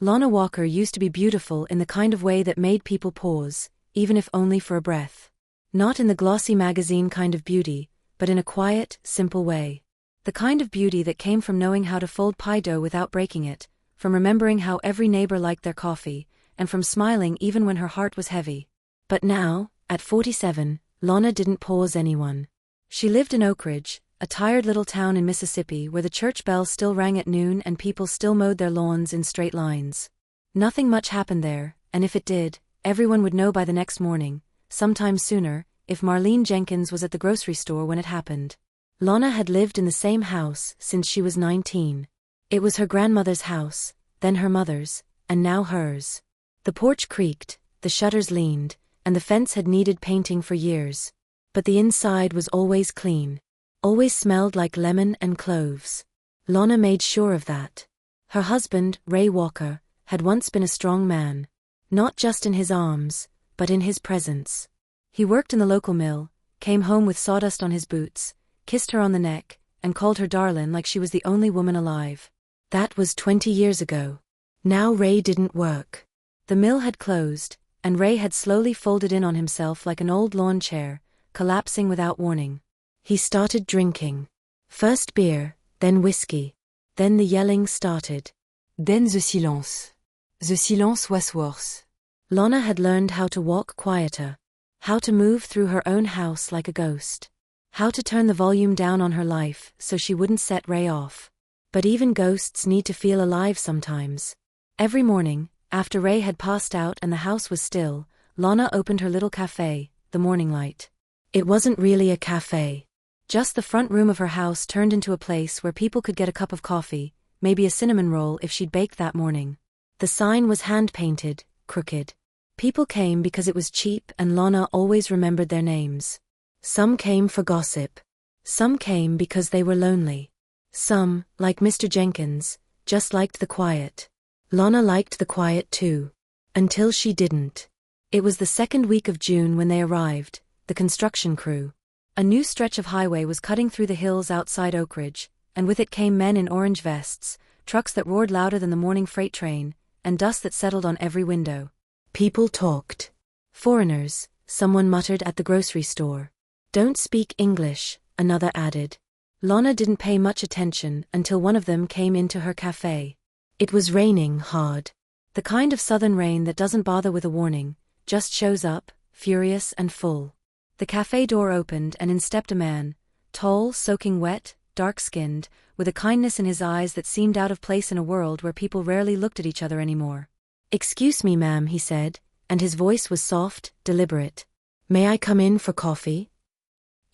Lana Walker used to be beautiful in the kind of way that made people pause, even if only for a breath. Not in the glossy magazine kind of beauty, but in a quiet, simple way. The kind of beauty that came from knowing how to fold pie dough without breaking it, from remembering how every neighbor liked their coffee, and from smiling even when her heart was heavy. But now, at 47, Lana didn't pause anyone. She lived in Oak Ridge, a tired little town in Mississippi where the church bell still rang at noon and people still mowed their lawns in straight lines. Nothing much happened there, and if it did, everyone would know by the next morning, sometime sooner, if Marlene Jenkins was at the grocery store when it happened. Lana had lived in the same house since she was 19. It was her grandmother's house, then her mother's, and now hers. The porch creaked, the shutters leaned, and the fence had needed painting for years. But the inside was always clean. Always smelled like lemon and cloves. Lana made sure of that. Her husband, Ray Walker, had once been a strong man. Not just in his arms, but in his presence. He worked in the local mill, came home with sawdust on his boots, kissed her on the neck, and called her darlin' like she was the only woman alive. That was 20 years ago. Now Ray didn't work. The mill had closed, and Ray had slowly folded in on himself like an old lawn chair, collapsing without warning. He started drinking. First beer, then whiskey. Then the yelling started. Then the silence. The silence was worse. Lana had learned how to walk quieter. How to move through her own house like a ghost. How to turn the volume down on her life so she wouldn't set Ray off. But even ghosts need to feel alive sometimes. Every morning, after Ray had passed out and the house was still, Lana opened her little cafe, the Morning Light. It wasn't really a cafe. Just the front room of her house turned into a place where people could get a cup of coffee, maybe a cinnamon roll if she'd baked that morning. The sign was hand-painted, crooked. People came because it was cheap and Lana always remembered their names. Some came for gossip. Some came because they were lonely. Some, like Mr. Jenkins, just liked the quiet. Lana liked the quiet too. Until she didn't. It was the second week of June when they arrived, the construction crew. A new stretch of highway was cutting through the hills outside Oak Ridge, and with it came men in orange vests, trucks that roared louder than the morning freight train, and dust that settled on every window. People talked. Foreigners, someone muttered at the grocery store. Don't speak English, another added. Lana didn't pay much attention until one of them came into her cafe. It was raining hard. The kind of southern rain that doesn't bother with a warning, just shows up, furious and full. The cafe door opened and in stepped a man, tall, soaking wet, dark-skinned, with a kindness in his eyes that seemed out of place in a world where people rarely looked at each other anymore. "Excuse me, ma'am," he said, and his voice was soft, deliberate. "May I come in for coffee?"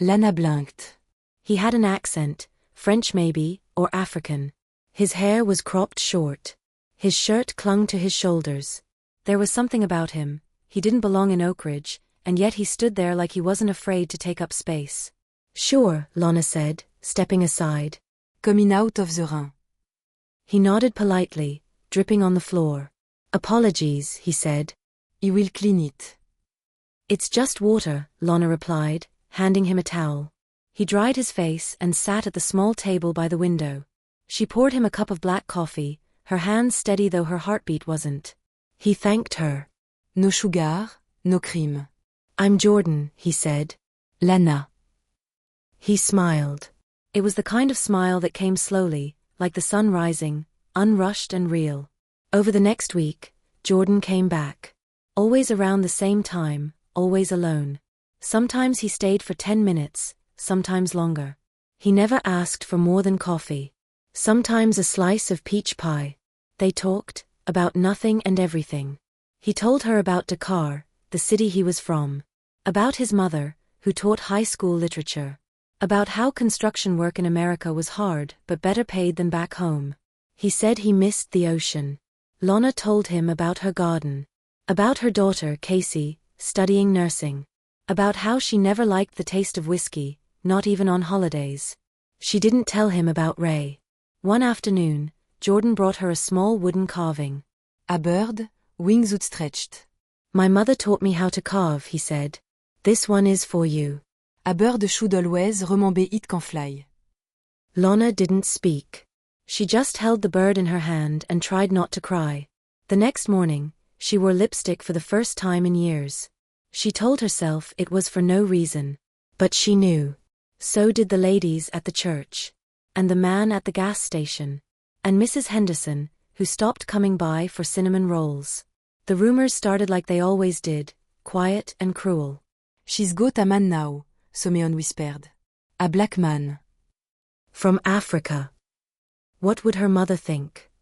Lana blinked. He had an accent, French maybe, or African. His hair was cropped short. His shirt clung to his shoulders. There was something about him. He didn't belong in Oak Ridge, and yet he stood there like he wasn't afraid to take up space. "Sure," Lana said, stepping aside. Coming out of the rain. He nodded politely, dripping on the floor. "Apologies," he said. "You will clean it." "It's just water," Lana replied, handing him a towel. He dried his face and sat at the small table by the window. She poured him a cup of black coffee, her hands steady though her heartbeat wasn't. He thanked her. No sugar, no cream. "I'm Jordan," he said. Lana. He smiled. It was the kind of smile that came slowly, like the sun rising, unrushed and real. Over the next week, Jordan came back. Always around the same time, always alone. Sometimes he stayed for 10 minutes, sometimes longer. He never asked for more than coffee. Sometimes a slice of peach pie. They talked, about nothing and everything. He told her about Dakar, the city he was from. About his mother, who taught high school literature. About how construction work in America was hard but better paid than back home. He said he missed the ocean. Lana told him about her garden. About her daughter, Casey, studying nursing. About how she never liked the taste of whiskey, not even on holidays. She didn't tell him about Ray. One afternoon, Jordan brought her a small wooden carving. A bird, wings outstretched. "My mother taught me how to carve," he said. "This one is for you." A bird should always remember it can fly. Lana didn't speak. She just held the bird in her hand and tried not to cry. The next morning, she wore lipstick for the first time in years. She told herself it was for no reason. But she knew. So did the ladies at the church. And the man at the gas station. And Mrs. Henderson, who stopped coming by for cinnamon rolls. The rumors started like they always did, quiet and cruel. She's got a man now, Someone whispered. A black man. From Africa. What would her mother think?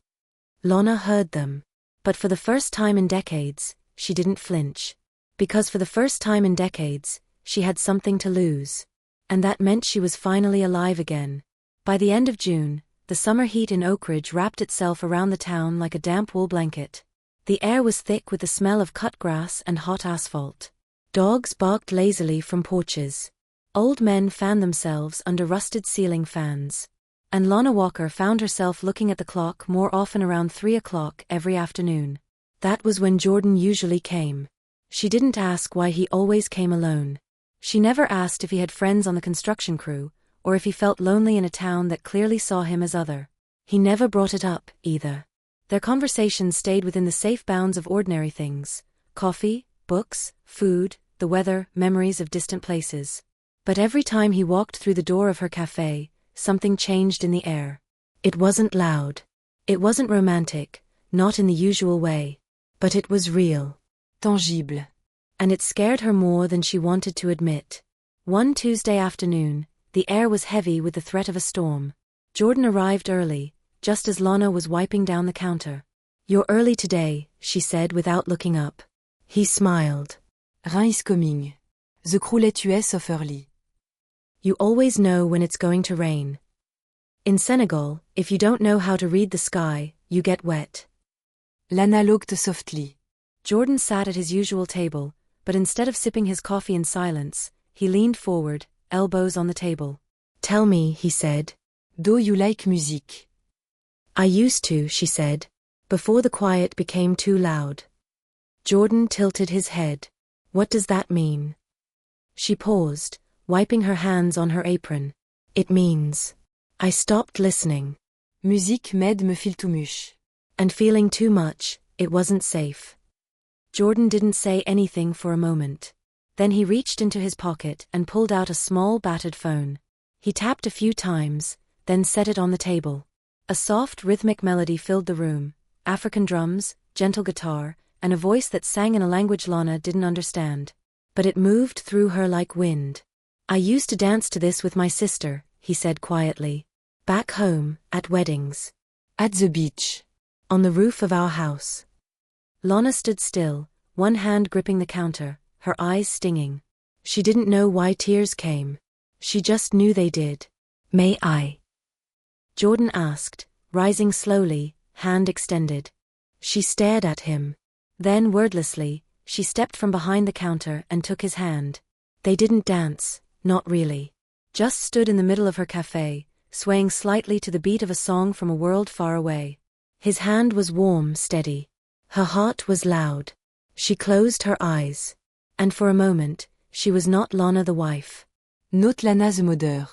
Lana heard them. But for the first time in decades, she didn't flinch. Because for the first time in decades, she had something to lose. And that meant she was finally alive again. By the end of June, the summer heat in Oak Ridge wrapped itself around the town like a damp wool blanket. The air was thick with the smell of cut grass and hot asphalt. Dogs barked lazily from porches. Old men fanned themselves under rusted ceiling fans. And Lana Walker found herself looking at the clock more often around 3 o'clock every afternoon. That was when Jordan usually came. She didn't ask why he always came alone. She never asked if he had friends on the construction crew, or if he felt lonely in a town that clearly saw him as other. He never brought it up, either. Their conversations stayed within the safe bounds of ordinary things: coffee, books, food, the weather, memories of distant places. But every time he walked through the door of her café, something changed in the air. It wasn't loud. It wasn't romantic, not in the usual way. But it was real. Tangible. And it scared her more than she wanted to admit. One Tuesday afternoon, the air was heavy with the threat of a storm. Jordan arrived early, just as Lana was wiping down the counter. "You're early today," she said without looking up. He smiled. Rain is coming. The crew let us off early. You always know when it's going to rain. In Senegal, if you don't know how to read the sky, you get wet. Lana looked softly. Jordan sat at his usual table, but instead of sipping his coffee in silence, he leaned forward, elbows on the table. "Tell me," he said. "Do you like music?" "I used to," she said, before the quiet became too loud. Jordan tilted his head. "What does that mean?" She paused, wiping her hands on her apron. "It means I stopped listening. Musique m'aide me feel too much." And feeling too much, it wasn't safe. Jordan didn't say anything for a moment. Then he reached into his pocket and pulled out a small battered phone. He tapped a few times, then set it on the table. A soft rhythmic melody filled the room, African drums, gentle guitar, and a voice that sang in a language Lana didn't understand. But it moved through her like wind. "I used to dance to this with my sister," he said quietly. "Back home, at weddings. At the beach. On the roof of our house." Lana stood still, one hand gripping the counter, her eyes stinging. She didn't know why tears came. She just knew they did. "May I?" Jordan asked, rising slowly, hand extended. She stared at him. Then, wordlessly, she stepped from behind the counter and took his hand. They didn't dance, not really. Just stood in the middle of her café, swaying slightly to the beat of a song from a world far away. His hand was warm, steady. Her heart was loud. She closed her eyes. And for a moment, she was not Lana the wife. Not Lana the mother.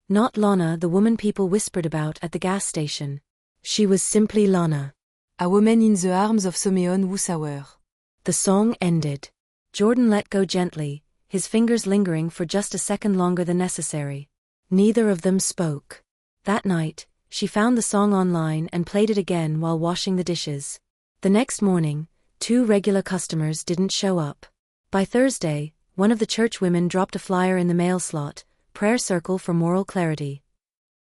Not Lana the woman people whispered about at the gas station. She was simply Lana. A woman in the arms of Someone Wusauer. The song ended. Jordan let go gently, his fingers lingering for just a second longer than necessary. Neither of them spoke. That night, she found the song online and played it again while washing the dishes. The next morning, 2 regular customers didn't show up. By Thursday, one of the church women dropped a flyer in the mail slot, "Prayer Circle for Moral Clarity."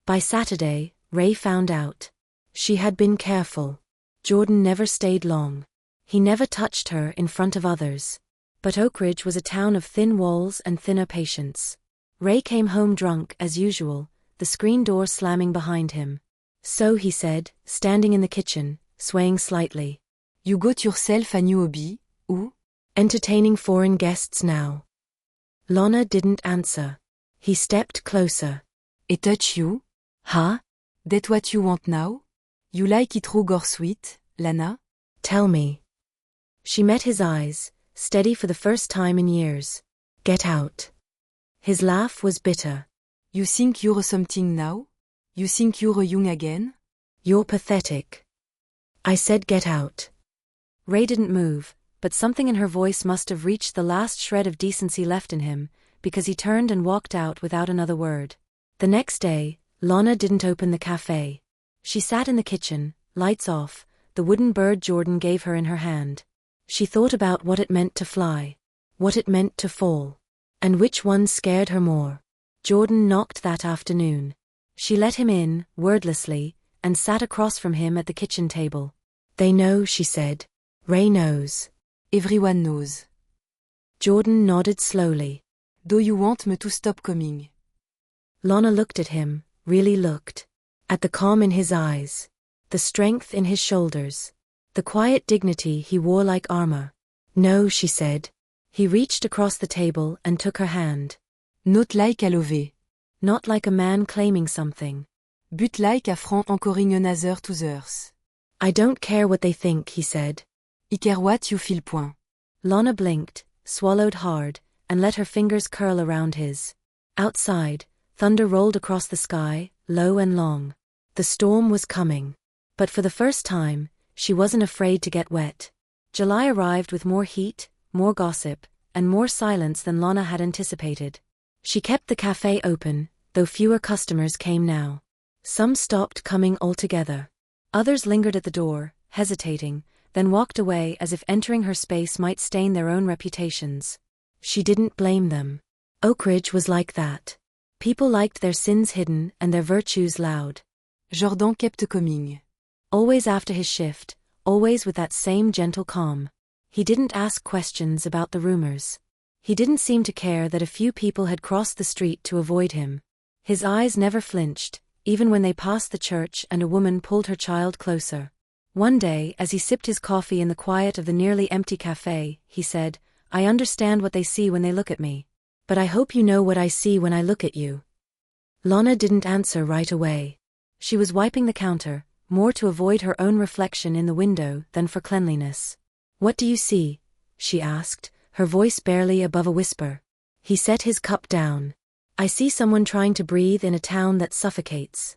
By Saturday, Ray found out. She had been careful. Jordan never stayed long. He never touched her in front of others. But Oak Ridge was a town of thin walls and thinner patience. Ray came home drunk as usual, the screen door slamming behind him. "So," he said, standing in the kitchen, swaying slightly. "You got yourself a new hobby, ou?" "Entertaining foreign guests now." Lana didn't answer. He stepped closer. "Et touch you? "Huh? That what you want now? You like it raw or sweet, Lana?" "Tell me." She met his eyes, steady for the first time in years. "Get out." His laugh was bitter. "You think you're something now? You think you're young again?" "You're pathetic." "I said get out." Ray didn't move, but something in her voice must have reached the last shred of decency left in him, because he turned and walked out without another word. The next day, Lana didn't open the cafe. She sat in the kitchen, lights off, the wooden bird Jordan gave her in her hand. She thought about what it meant to fly, what it meant to fall, and which one scared her more. Jordan knocked that afternoon. She let him in, wordlessly, and sat across from him at the kitchen table. "They know," she said. "Ray knows." Everyone knows. Jordan nodded slowly. Do you want me to stop coming? Lana looked at him, really looked. At the calm in his eyes, the strength in his shoulders, the quiet dignity he wore like armor. "No," she said. He reached across the table and took her hand. Not like à lever. Not like a man claiming something. But like a friend encoring another to theirs. "I don't care what they think," he said. I care what you feel point. Lana blinked, swallowed hard, and let her fingers curl around his. Outside, thunder rolled across the sky, low and long. The storm was coming. But for the first time, she wasn't afraid to get wet. July arrived with more heat, more gossip, and more silence than Lana had anticipated. She kept the cafe open, though fewer customers came now. Some stopped coming altogether. Others lingered at the door, hesitating, then walked away as if entering her space might stain their own reputations. She didn't blame them. Oakridge was like that. People liked their sins hidden and their virtues loud. Jordan kept coming. Always after his shift, always with that same gentle calm. He didn't ask questions about the rumors. He didn't seem to care that a few people had crossed the street to avoid him. His eyes never flinched, even when they passed the church and a woman pulled her child closer. One day, as he sipped his coffee in the quiet of the nearly empty cafe, he said, "I understand what they see when they look at me. But I hope you know what I see when I look at you." Lana didn't answer right away. She was wiping the counter, more to avoid her own reflection in the window than for cleanliness. "What do you see?" she asked, her voice barely above a whisper. He set his cup down. "I see someone trying to breathe in a town that suffocates."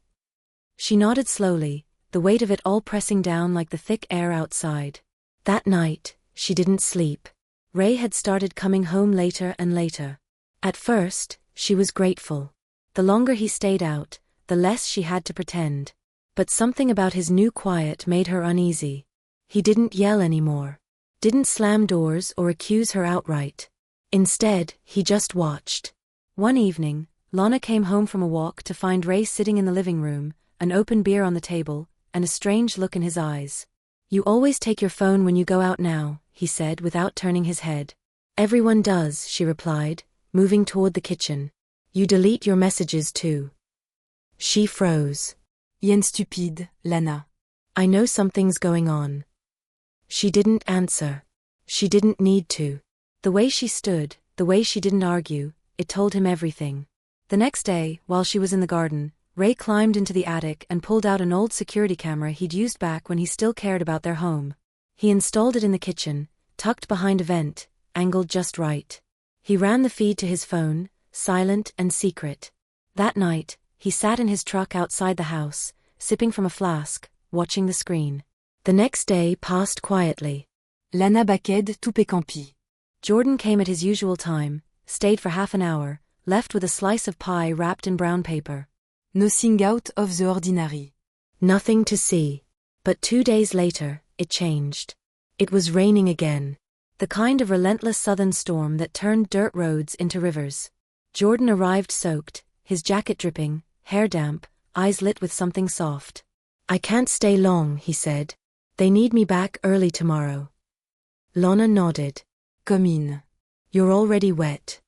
She nodded slowly, the weight of it all pressing down like the thick air outside. That night, she didn't sleep. Ray had started coming home later and later. At first, she was grateful. The longer he stayed out, the less she had to pretend. But something about his new quiet made her uneasy. He didn't yell anymore. Didn't slam doors or accuse her outright. Instead, he just watched. One evening, Lana came home from a walk to find Ray sitting in the living room, an open beer on the table, and a strange look in his eyes. "You always take your phone when you go out now," he said without turning his head. "Everyone does," she replied, moving toward the kitchen. "You delete your messages too." She froze. Yen stupide, Lana. "I know something's going on." She didn't answer. She didn't need to. The way she stood, the way she didn't argue, it told him everything. The next day, while she was in the garden, Ray climbed into the attic and pulled out an old security camera he'd used back when he still cared about their home. He installed it in the kitchen, tucked behind a vent, angled just right. He ran the feed to his phone, silent and secret. That night, he sat in his truck outside the house, sipping from a flask, watching the screen. The next day passed quietly. Lana baked tout pécampi. Jordan came at his usual time, stayed for half an hour, left with a slice of pie wrapped in brown paper. Nothing out of the ordinary. Nothing to see. But 2 days later, it changed. It was raining again. The kind of relentless southern storm that turned dirt roads into rivers. Jordan arrived soaked, his jacket dripping, hair damp, eyes lit with something soft. "I can't stay long," he said. "They need me back early tomorrow." Lana nodded. Come in. "You're already wet."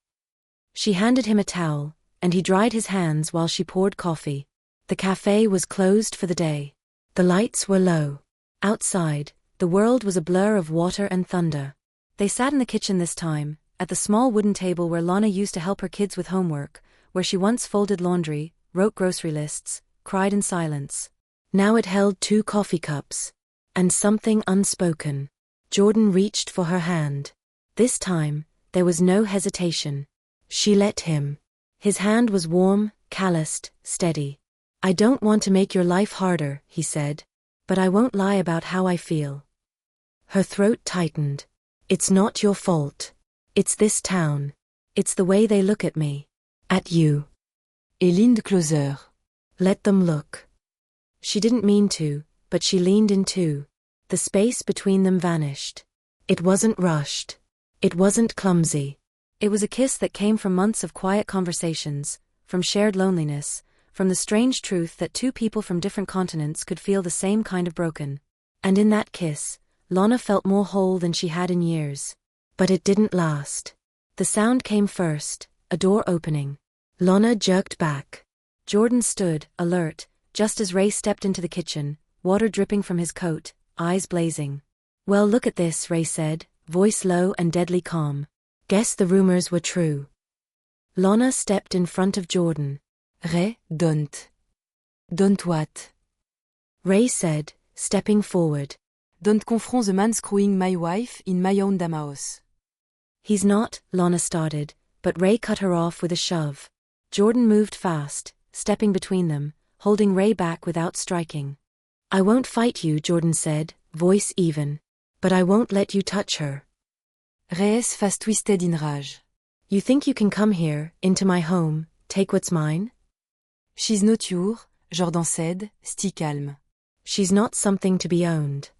She handed him a towel, and he dried his hands while she poured coffee. The cafe was closed for the day. The lights were low. Outside, the world was a blur of water and thunder. They sat in the kitchen this time, at the small wooden table where Lana used to help her kids with homework, where she once folded laundry, wrote grocery lists, cried in silence. Now it held 2 coffee cups. And something unspoken. Jordan reached for her hand. This time, there was no hesitation. She let him. His hand was warm, calloused, steady. "I don't want to make your life harder," he said. "But I won't lie about how I feel." Her throat tightened. It's not your fault. It's this town. It's the way they look at me. At you. Et leaned closer. Let them look. She didn't mean to, but she leaned in too. The space between them vanished. It wasn't rushed. It wasn't clumsy. It was a kiss that came from months of quiet conversations, from shared loneliness, from the strange truth that two people from different continents could feel the same kind of broken. And in that kiss, Lana felt more whole than she had in years. But it didn't last. The sound came first, a door opening. Lana jerked back. Jordan stood, alert, just as Ray stepped into the kitchen, water dripping from his coat, eyes blazing. Well, look at this, Ray said, voice low and deadly calm. Guess the rumors were true. Lana stepped in front of Jordan. Ray, don't. Don't what? Ray said, stepping forward. Don't confront the man screwing my wife in my own damn house. He's not, Lana started, but Ray cut her off with a shove. Jordan moved fast, stepping between them, holding Ray back without striking. I won't fight you, Jordan said, voice even. But I won't let you touch her. Ray's face twisted in rage. You think you can come here, into my home, take what's mine? She's not yours, Jordan said, still calm. She's not something to be owned.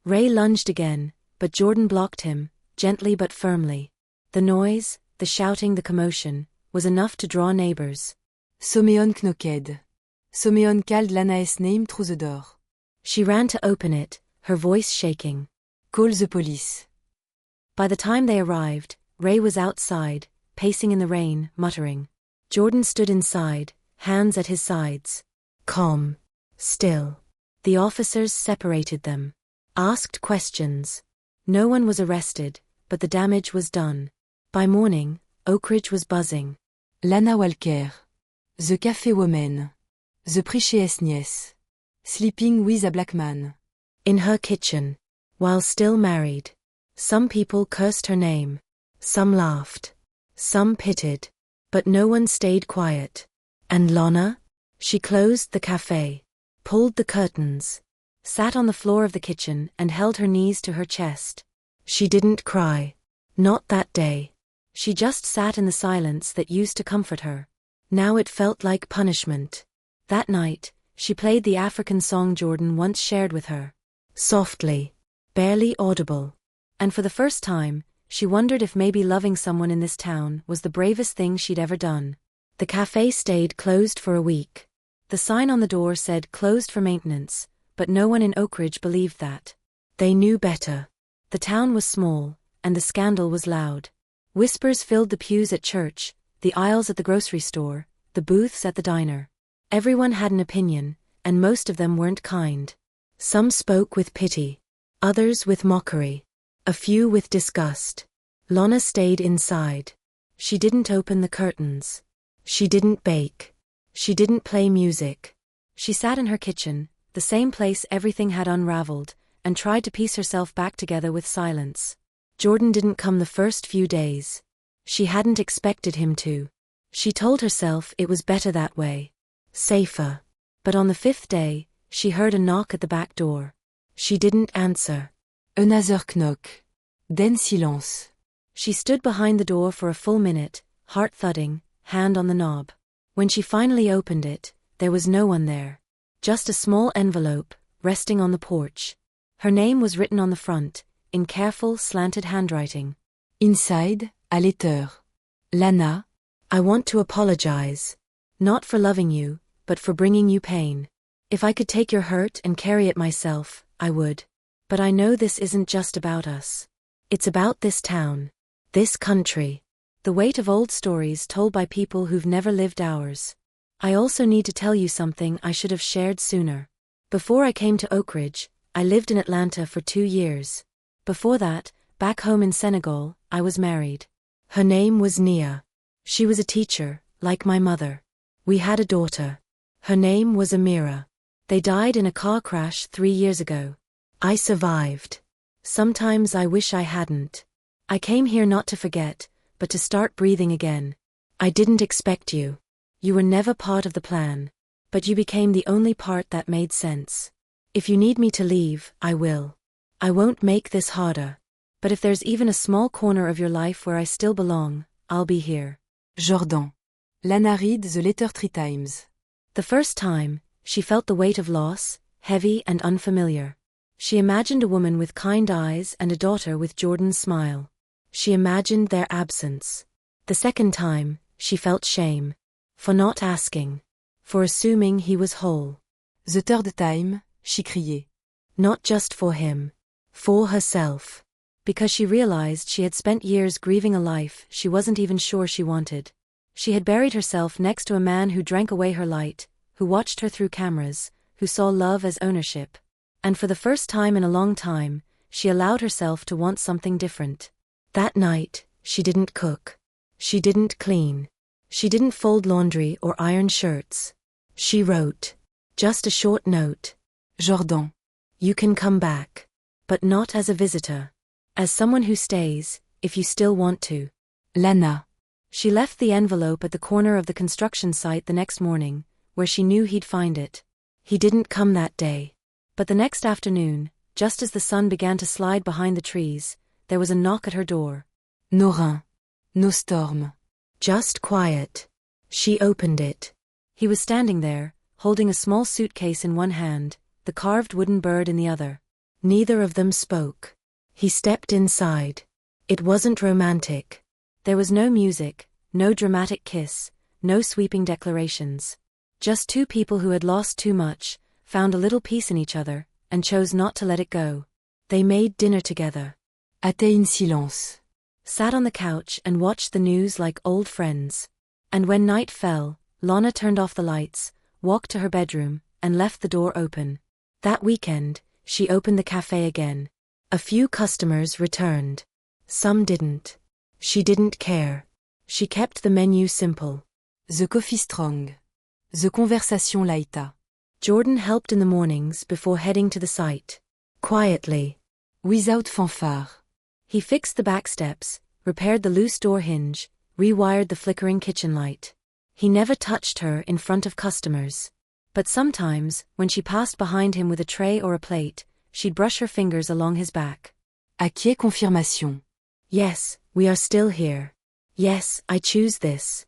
Ray lunged again, but Jordan blocked him, gently but firmly. The noise, the shouting, the commotion, was enough to draw neighbors. Someone knocked. Someone called Lana's name through the door. She ran to open it, her voice shaking. Call the police. By the time they arrived, Ray was outside, pacing in the rain, muttering. Jordan stood inside, hands at his sides. Calm. Still. The officers separated them. Asked questions. No one was arrested, but the damage was done. By morning, Oakridge was buzzing. Lana Walker. The cafe woman. The precious niece. Sleeping with a black man. In her kitchen. While still married. Some people cursed her name. Some laughed. Some pitied. But no one stayed quiet. And Lana? She closed the cafe. Pulled the curtains. Sat on the floor of the kitchen and held her knees to her chest. She didn't cry. Not that day. She just sat in the silence that used to comfort her. Now it felt like punishment. That night, she played the African song Jordan once shared with her. Softly. Barely audible. And for the first time, she wondered if maybe loving someone in this town was the bravest thing she'd ever done. The cafe stayed closed for a week. The sign on the door said closed for maintenance, but no one in Oakridge believed that. They knew better. The town was small, and the scandal was loud. Whispers filled the pews at church, the aisles at the grocery store, the booths at the diner. Everyone had an opinion, and most of them weren't kind. Some spoke with pity. Others with mockery. A few with disgust. Lana stayed inside. She didn't open the curtains. She didn't bake. She didn't play music. She sat in her kitchen, the same place everything had unraveled, and tried to piece herself back together with silence. Jordan didn't come the first few days. She hadn't expected him to. She told herself it was better that way. Safer. But on the fifth day, she heard a knock at the back door. She didn't answer. Another knock. Then silence. She stood behind the door for a full minute, heart thudding, hand on the knob. When she finally opened it, there was no one there. Just a small envelope, resting on the porch. Her name was written on the front, in careful, slanted handwriting. Inside, a letter. Lana. I want to apologize. Not for loving you, but for bringing you pain. If I could take your hurt and carry it myself, I would. But I know this isn't just about us. It's about this town. This country. The weight of old stories told by people who've never lived ours. I also need to tell you something I should have shared sooner. Before I came to Oakridge, I lived in Atlanta for 2 years. Before that, back home in Senegal, I was married. Her name was Nia. She was a teacher, like my mother. We had a daughter. Her name was Amira. They died in a car crash 3 years ago. I survived. Sometimes I wish I hadn't. I came here not to forget, but to start breathing again. I didn't expect you. You were never part of the plan. But you became the only part that made sense. If you need me to leave, I will. I won't make this harder. But if there's even a small corner of your life where I still belong, I'll be here. Jordan. Lana read the letter 3 times. The first time, she felt the weight of loss, heavy and unfamiliar. She imagined a woman with kind eyes and a daughter with Jordan's smile. She imagined their absence. The second time, she felt shame. For not asking. For assuming he was whole. The third time, she cried. Not just for him. For herself. Because she realized she had spent years grieving a life she wasn't even sure she wanted. She had buried herself next to a man who drank away her light, who watched her through cameras, who saw love as ownership. And for the first time in a long time, she allowed herself to want something different. That night, she didn't cook. She didn't clean. She didn't fold laundry or iron shirts. She wrote. Just a short note. Jordan. You can come back. But not as a visitor. As someone who stays, if you still want to. Lana. She left the envelope at the corner of the construction site the next morning, where she knew he'd find it. He didn't come that day. But the next afternoon, just as the sun began to slide behind the trees, there was a knock at her door. No rain. No storm. Just quiet. She opened it. He was standing there, holding a small suitcase in one hand, the carved wooden bird in the other. Neither of them spoke. He stepped inside. It wasn't romantic. There was no music, no dramatic kiss, no sweeping declarations. Just two people who had lost too much, found a little peace in each other, and chose not to let it go. They made dinner together. Étaient in silence. Sat on the couch and watched the news like old friends. And when night fell, Lana turned off the lights, walked to her bedroom, and left the door open. That weekend, she opened the cafe again. A few customers returned. Some didn't. She didn't care. She kept the menu simple. The coffee strong. The conversation light. Jordan helped in the mornings before heading to the site. Quietly. Without fanfare. He fixed the back steps, repaired the loose door hinge, rewired the flickering kitchen light. He never touched her in front of customers. But sometimes, when she passed behind him with a tray or a plate, she'd brush her fingers along his back. Acquiesce confirmation. Yes, we are still here. Yes, I choose this.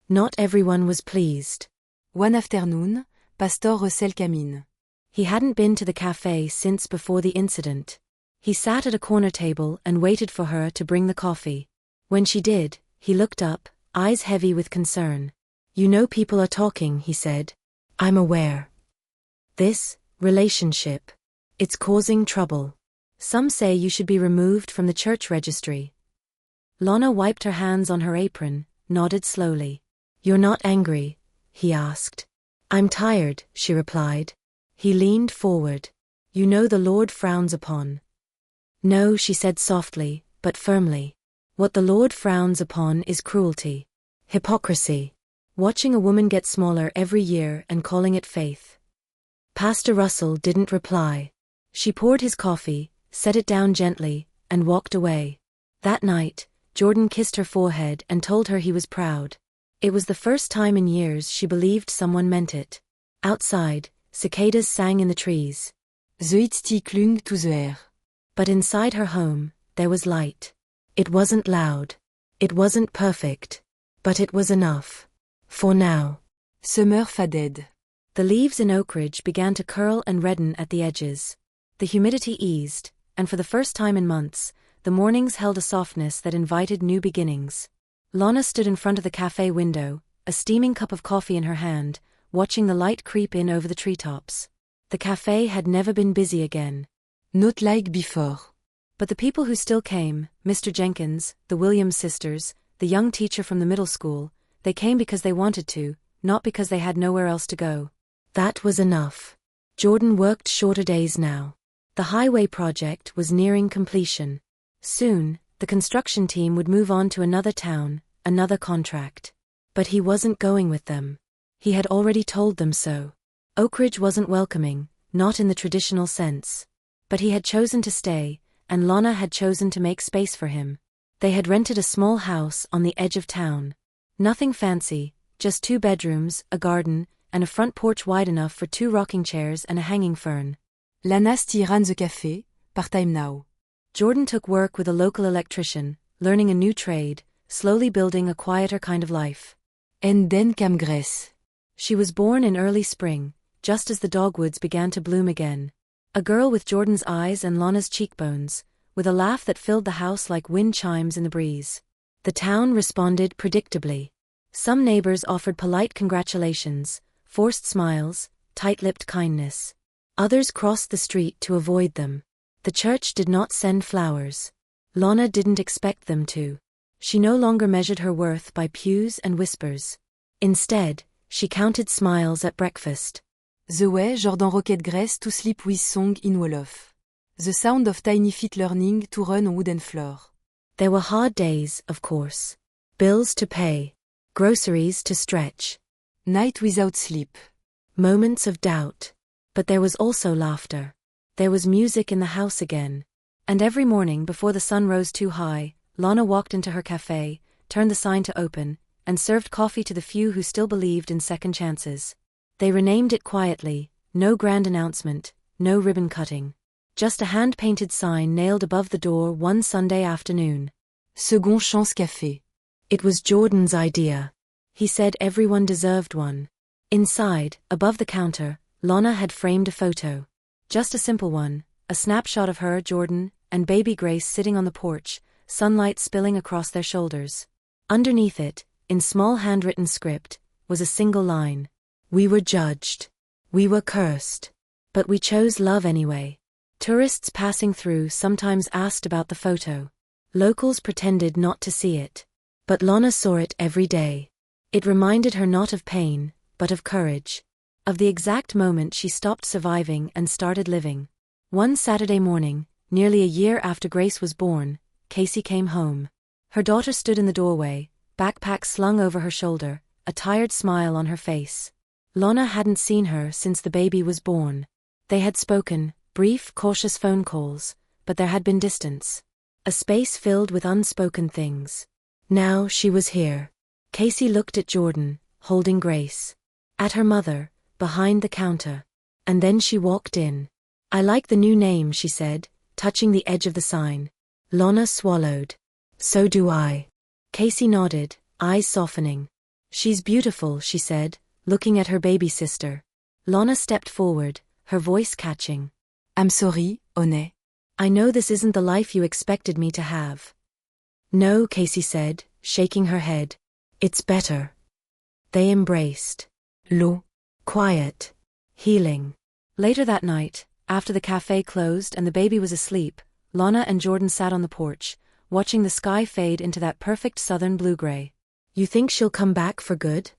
Not everyone was pleased. One afternoon, Pastor recèle Camille. He hadn't been to the cafe since before the incident. He sat at a corner table and waited for her to bring the coffee. When she did, he looked up, eyes heavy with concern. You know people are talking, he said. I'm aware. This relationship. It's causing trouble. Some say you should be removed from the church registry. Lana wiped her hands on her apron, nodded slowly. You're not angry? He asked. I'm tired, she replied. He leaned forward. You know the Lord frowns upon. No, she said softly, but firmly. What the Lord frowns upon is cruelty. Hypocrisy. Watching a woman get smaller every year and calling it faith. Pastor Russell didn't reply. She poured his coffee, set it down gently, and walked away. That night, Jordan kissed her forehead and told her he was proud. It was the first time in years she believed someone meant it. Outside, cicadas sang in the trees. The Itsti clung to the air. But inside her home, there was light. It wasn't loud. It wasn't perfect. But it was enough. For now. Summer faded. The leaves in Oak Ridge began to curl and redden at the edges. The humidity eased, and for the first time in months, the mornings held a softness that invited new beginnings. Lana stood in front of the cafe window, a steaming cup of coffee in her hand, watching the light creep in over the treetops. The cafe had never been busy again. Not like before. But the people who still came, Mr. Jenkins, the Williams sisters, the young teacher from the middle school, they came because they wanted to, not because they had nowhere else to go. That was enough. Jordan worked shorter days now. The highway project was nearing completion. Soon, the construction team would move on to another town, another contract. But he wasn't going with them. He had already told them so. Oak Ridge wasn't welcoming, not in the traditional sense. But he had chosen to stay, and Lana had chosen to make space for him. They had rented a small house on the edge of town. Nothing fancy, just 2 bedrooms, a garden, and a front porch wide enough for 2 rocking chairs and a hanging fern. Lana ran the café, part-time now. Jordan took work with a local electrician, learning a new trade, slowly building a quieter kind of life. En den cam Grace. She was born in early spring, just as the dogwoods began to bloom again. A girl with Jordan's eyes and Lana's cheekbones, with a laugh that filled the house like wind chimes in the breeze. The town responded predictably. Some neighbors offered polite congratulations, forced smiles, tight-lipped kindness. Others crossed the street to avoid them. The church did not send flowers. Lana didn't expect them to. She no longer measured her worth by pews and whispers. Instead, she counted smiles at breakfast. The way Jordan rocket Grace to sleep with song in Wolof. The sound of tiny feet learning to run on wooden floor. There were hard days, of course. Bills to pay. Groceries to stretch. Night without sleep. Moments of doubt. But there was also laughter. There was music in the house again. And every morning before the sun rose too high, Lana walked into her cafe, turned the sign to open, and served coffee to the few who still believed in second chances. They renamed it quietly, no grand announcement, no ribbon cutting. Just a hand-painted sign nailed above the door one Sunday afternoon. Second Chance Café. It was Jordan's idea. He said everyone deserved one. Inside, above the counter, Lana had framed a photo. Just a simple one, a snapshot of her, Jordan, and baby Grace sitting on the porch, sunlight spilling across their shoulders. Underneath it, in small handwritten script, was a single line. We were judged. We were cursed. But we chose love anyway. Tourists passing through sometimes asked about the photo. Locals pretended not to see it. But Lana saw it every day. It reminded her not of pain, but of courage. Of the exact moment she stopped surviving and started living. One Saturday morning, nearly a year after Grace was born, Casey came home. Her daughter stood in the doorway, backpack slung over her shoulder, a tired smile on her face. Lana hadn't seen her since the baby was born. They had spoken, brief, cautious phone calls, but there had been distance. A space filled with unspoken things. Now she was here. Casey looked at Jordan, holding Grace. At her mother, behind the counter. And then she walked in. I like the new name, she said, touching the edge of the sign. Lana swallowed. So do I. Casey nodded, eyes softening. She's beautiful, she said, looking at her baby sister. Lana stepped forward, her voice catching. I'm sorry, One. I know this isn't the life you expected me to have. No, Casey said, shaking her head. It's better. They embraced. Low. Quiet. Healing. Later that night, after the cafe closed and the baby was asleep, Lana and Jordan sat on the porch, watching the sky fade into that perfect southern blue-gray. You think she'll come back for good?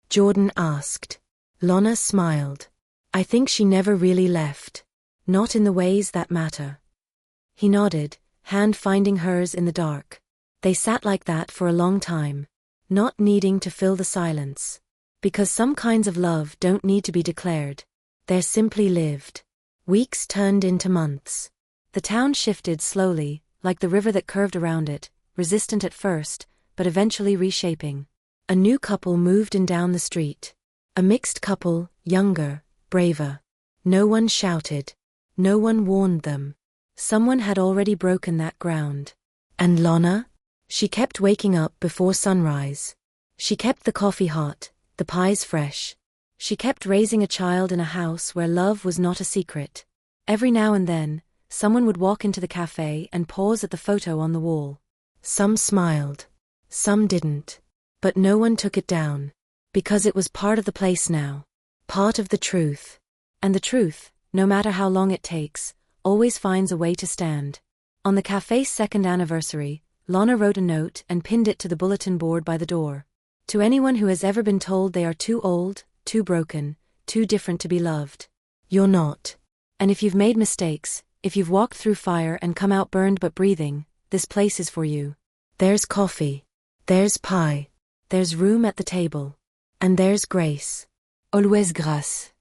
Jordan asked. Lana smiled. I think she never really left. Not in the ways that matter. He nodded, hand finding hers in the dark. They sat like that for a long time, not needing to fill the silence. Because some kinds of love don't need to be declared. They're simply lived. Weeks turned into months. The town shifted slowly, like the river that curved around it, resistant at first, but eventually reshaping. A new couple moved in down the street. A mixed couple, younger, braver. No one shouted. No one warned them. Someone had already broken that ground. And Lana? She kept waking up before sunrise. She kept the coffee hot, the pies fresh. She kept raising a child in a house where love was not a secret. Every now and then, someone would walk into the cafe and pause at the photo on the wall. Some smiled. Some didn't. But no one took it down. Because it was part of the place now. Part of the truth. And the truth, no matter how long it takes, always finds a way to stand. On the cafe's second anniversary, Lana wrote a note and pinned it to the bulletin board by the door. To anyone who has ever been told they are too old, too broken, too different to be loved. You're not. And if you've made mistakes, if you've walked through fire and come out burned but breathing, this place is for you. There's coffee. There's pie. There's room at the table. And there's grace. Always grace.